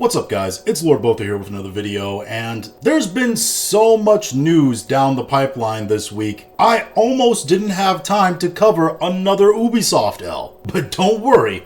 What's up guys, it's Lord Botha here with another video, and there's been so much news down the pipeline this week, I almost didn't have time to cover another Ubisoft L. But don't worry,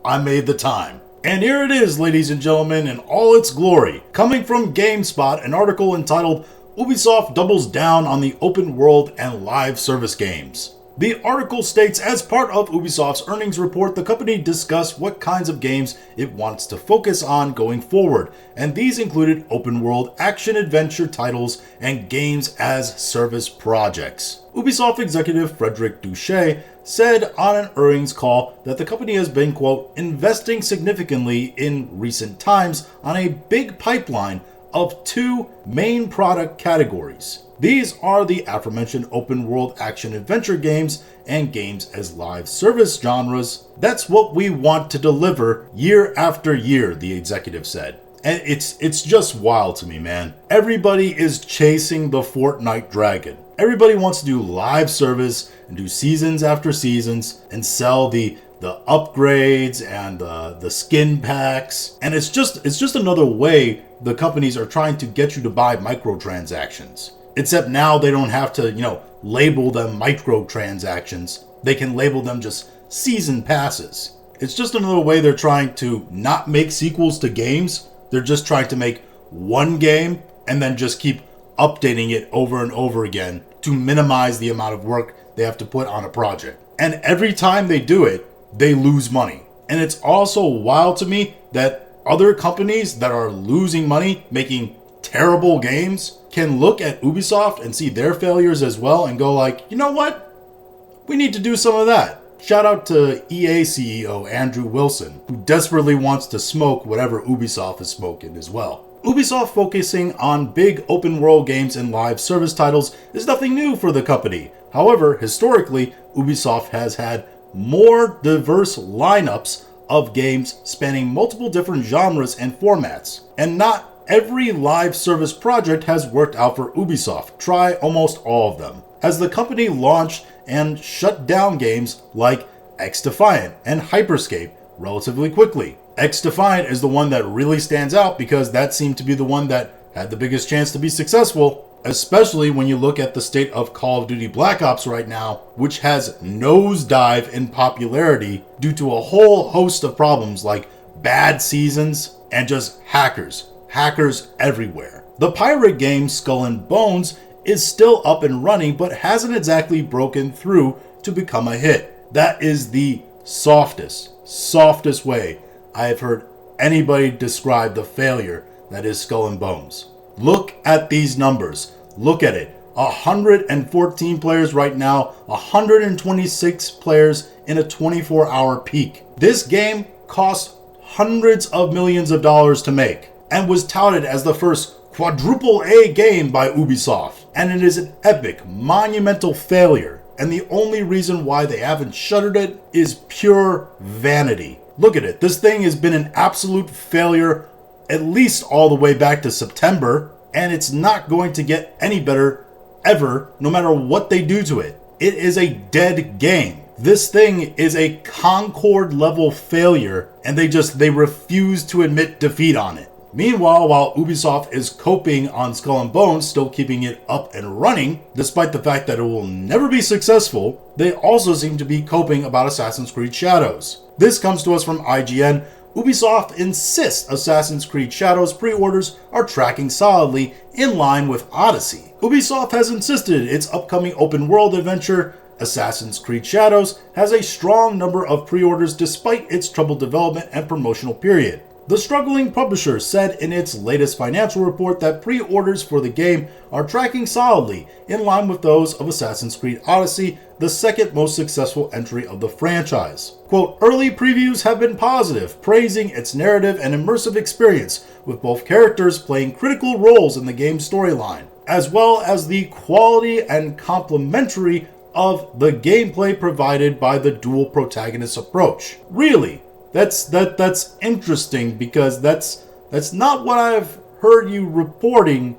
I made the time. And here it is, ladies and gentlemen, in all its glory. Coming from GameSpot, an article entitled, Ubisoft doubles down on the open world and live service games. The article states, as part of Ubisoft's earnings report, the company discussed what kinds of games it wants to focus on going forward, and these included open-world action-adventure titles and games-as-service projects. Ubisoft executive Frederic Duché said on an earnings call that the company has been, quote, investing significantly in recent times on a big pipeline of two main product categories. These are the aforementioned open-world action-adventure games and games-as-live service genres. That's what we want to deliver year after year, the executive said. And it's just wild to me, man. Everybody is chasing the Fortnite dragon. Everybody wants to do live service and do seasons after seasons and sell the upgrades and the skin packs. And it's just another way the companies are trying to get you to buy microtransactions. Except now they don't have to, label them microtransactions. They can label them just season passes. It's just another way they're trying to not make sequels to games. They're just trying to make one game and then just keep updating it over and over again to minimize the amount of work they have to put on a project. And every time they do it, they lose money. And it's also wild to me that other companies that are losing money making terrible games can look at Ubisoft and see their failures as well and go like, you know what? We need to do some of that. Shout out to EA CEO Andrew Wilson, who desperately wants to smoke whatever Ubisoft is smoking as well. Ubisoft focusing on big open world games and live service titles is nothing new for the company. However, historically, Ubisoft has had more diverse lineups of games spanning multiple different genres and formats. And not every live service project has worked out for Ubisoft. Try almost all of them, as the company launched and shut down games like X-Defiant and Hyperscape relatively quickly. X-Defiant is the one that really stands out because that seemed to be the one that had the biggest chance to be successful, especially when you look at the state of Call of Duty Black Ops right now, which has nosedive in popularity due to a whole host of problems like bad seasons and just hackers everywhere. The pirate game Skull and Bones is still up and running, but hasn't exactly broken through to become a hit. That is the softest way I have heard anybody describe the failure that is Skull and Bones. Look at these numbers. Look at it. 114 players right now, 126 players in a 24-hour peak. This game cost hundreds of millions of dollars to make and was touted as the first quadruple A game by Ubisoft. And it is an epic, monumental failure. And the only reason why they haven't shuttered it is pure vanity. Look at it. This thing has been an absolute failure at least all the way back to September. And it's not going to get any better ever, no matter what they do to it. It is a dead game. This thing is a Concord level failure, and they refuse to admit defeat on it. Meanwhile, while Ubisoft is coping on Skull and Bones, still keeping it up and running, despite the fact that it will never be successful, they also seem to be coping about Assassin's Creed Shadows. This comes to us from IGN. Ubisoft insists Assassin's Creed Shadows pre-orders are tracking solidly in line with Odyssey. Ubisoft has insisted its upcoming open-world adventure, Assassin's Creed Shadows, has a strong number of pre-orders despite its troubled development and promotional period. The struggling publisher said in its latest financial report that pre-orders for the game are tracking solidly in line with those of Assassin's Creed Odyssey, the second most successful entry of the franchise. Quote, early previews have been positive, praising its narrative and immersive experience, with both characters playing critical roles in the game's storyline, as well as the quality and complementary of the gameplay provided by the dual protagonist approach. Really? That's interesting because that's not what I've heard you reporting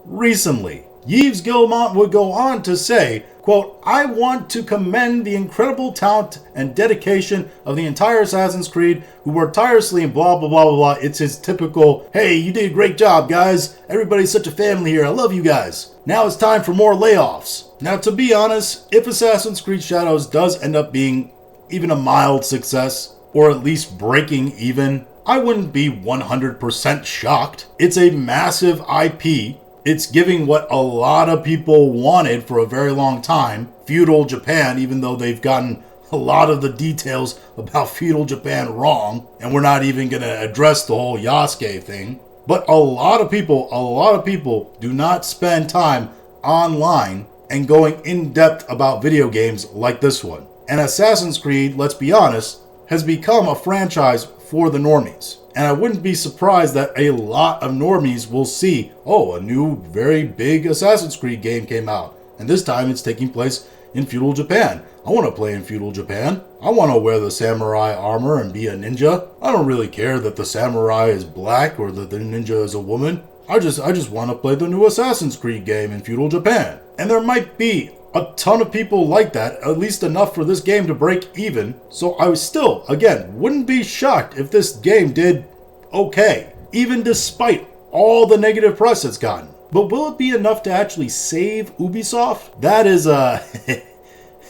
recently. Yves Guillemot would go on to say, quote, "I want to commend the incredible talent and dedication of the entire Assassin's Creed who worked tirelessly and blah, blah, blah, blah, blah." It's his typical, "Hey, you did a great job, guys. Everybody's such a family here. I love you guys. Now it's time for more layoffs." Now, to be honest, if Assassin's Creed Shadows does end up being even a mild success, or at least breaking even, I wouldn't be 100% shocked. It's a massive IP. It's giving what a lot of people wanted for a very long time, feudal Japan, even though they've gotten a lot of the details about feudal Japan wrong, and we're not even going to address the whole Yasuke thing. But a lot of people do not spend time online and going in depth about video games like this one. And Assassin's Creed, let's be honest, has become a franchise for the normies. And I wouldn't be surprised that a lot of normies will see, oh, a new very big Assassin's Creed game came out. And this time it's taking place in feudal Japan. I want to play in feudal Japan. I want to wear the samurai armor and be a ninja. I don't really care that the samurai is black or that the ninja is a woman. I just want to play the new Assassin's Creed game in feudal Japan. And there might be a ton of people like that, at least enough for this game to break even. So I still, again, wouldn't be shocked if this game did okay, even despite all the negative press it's gotten. But will it be enough to actually save Ubisoft? That is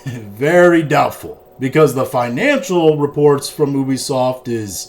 very doubtful, because the financial reports from Ubisoft is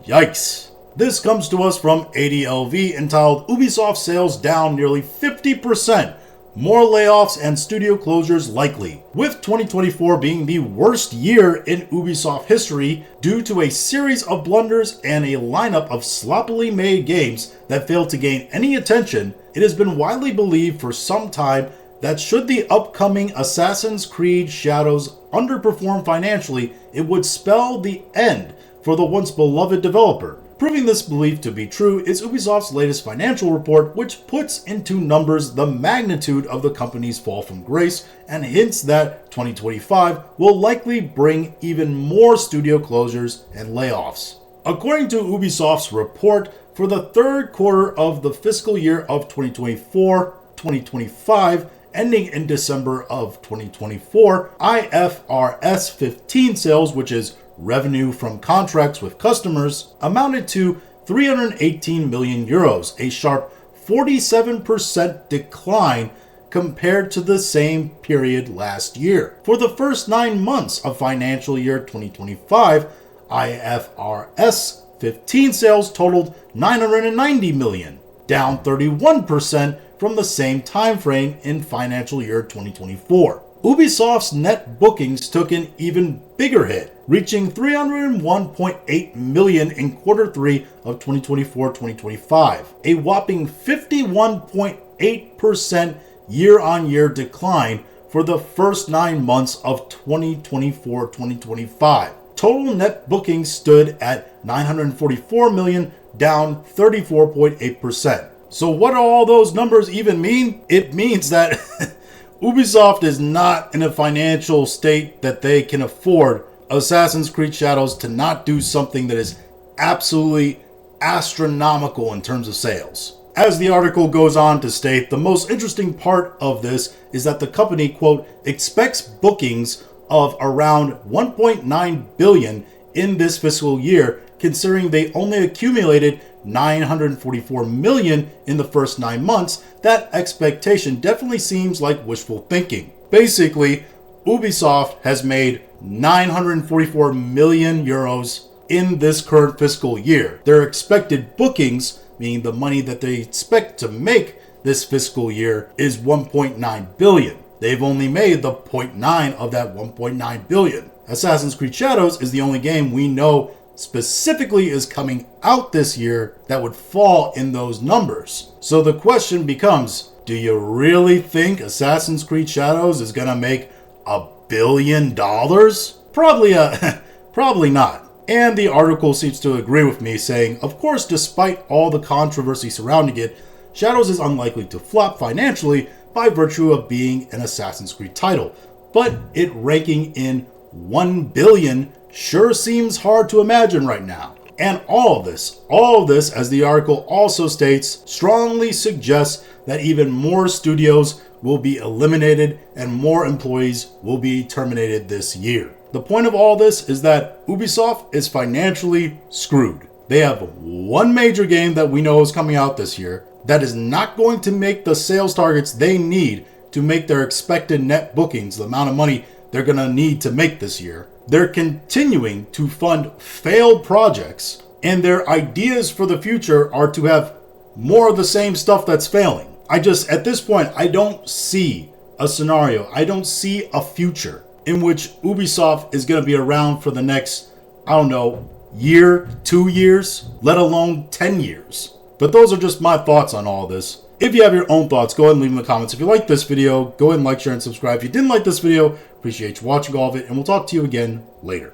yikes. This comes to us from ADLV entitled "Ubisoft Sales Down Nearly 50%. More layoffs and studio closures likely," with 2024 being the worst year in Ubisoft history due to a series of blunders and a lineup of sloppily made games that failed to gain any attention. It has been widely believed for some time that should the upcoming Assassin's Creed Shadows underperform financially, it would spell the end for the once beloved developer. Proving this belief to be true is Ubisoft's latest financial report, which puts into numbers the magnitude of the company's fall from grace and hints that 2025 will likely bring even more studio closures and layoffs. According to Ubisoft's report, for the third quarter of the fiscal year of 2024-2025, ending in December of 2024, IFRS 15 sales, which is revenue from contracts with customers, amounted to 318 million euros, a sharp 47% decline compared to the same period last year. For the first 9 months of financial year 2025, IFRS 15 sales totaled 990 million, down 31% from the same time frame in financial year 2024. Ubisoft's net bookings took an even bigger hit, reaching 301.8 million in quarter 3 of 2024-2025, a whopping 51.8% year-on-year decline for the first 9 months of 2024-2025. Total net bookings stood at 944 million, down 34.8%. So what do all those numbers even mean? It means that Ubisoft is not in a financial state that they can afford Assassin's Creed Shadows to not do something that is absolutely astronomical in terms of sales. As the article goes on to state, the most interesting part of this is that the company, quote, expects bookings of around 1.9 billion in this fiscal year, considering they only accumulated 944 million in the first 9 months. That expectation definitely seems like wishful thinking. Basically, Ubisoft has made 944 million euros in this current fiscal year. Their expected bookings, meaning the money that they expect to make this fiscal year, is 1.9 billion. They've only made the 0.9 of that 1.9 billion. Assassin's Creed Shadows is the only game we know specifically is coming out this year that would fall in those numbers. So the question becomes, do you really think Assassin's Creed Shadows is going to make $1 billion? Probably not. And the article seems to agree with me, saying, of course, despite all the controversy surrounding it, Shadows is unlikely to flop financially by virtue of being an Assassin's Creed title. But it ranking in 1 billion sure seems hard to imagine right now. And all of this, as the article also states, strongly suggests that even more studios will be eliminated and more employees will be terminated this year. The point of all this is that Ubisoft is financially screwed. They have one major game that we know is coming out this year that is not going to make the sales targets they need to make their expected net bookings, the amount of money they're going to need to make this year. They're continuing to fund failed projects, and their ideas for the future are to have more of the same stuff that's failing. At this point, I don't see a scenario, I don't see a future in which Ubisoft is going to be around for the next, year, 2 years, let alone 10 years. But those are just my thoughts on all this. If you have your own thoughts, go ahead and leave them in the comments. If you like this video, go ahead and like, share, and subscribe. If you didn't like this video, appreciate you watching all of it, and we'll talk to you again later.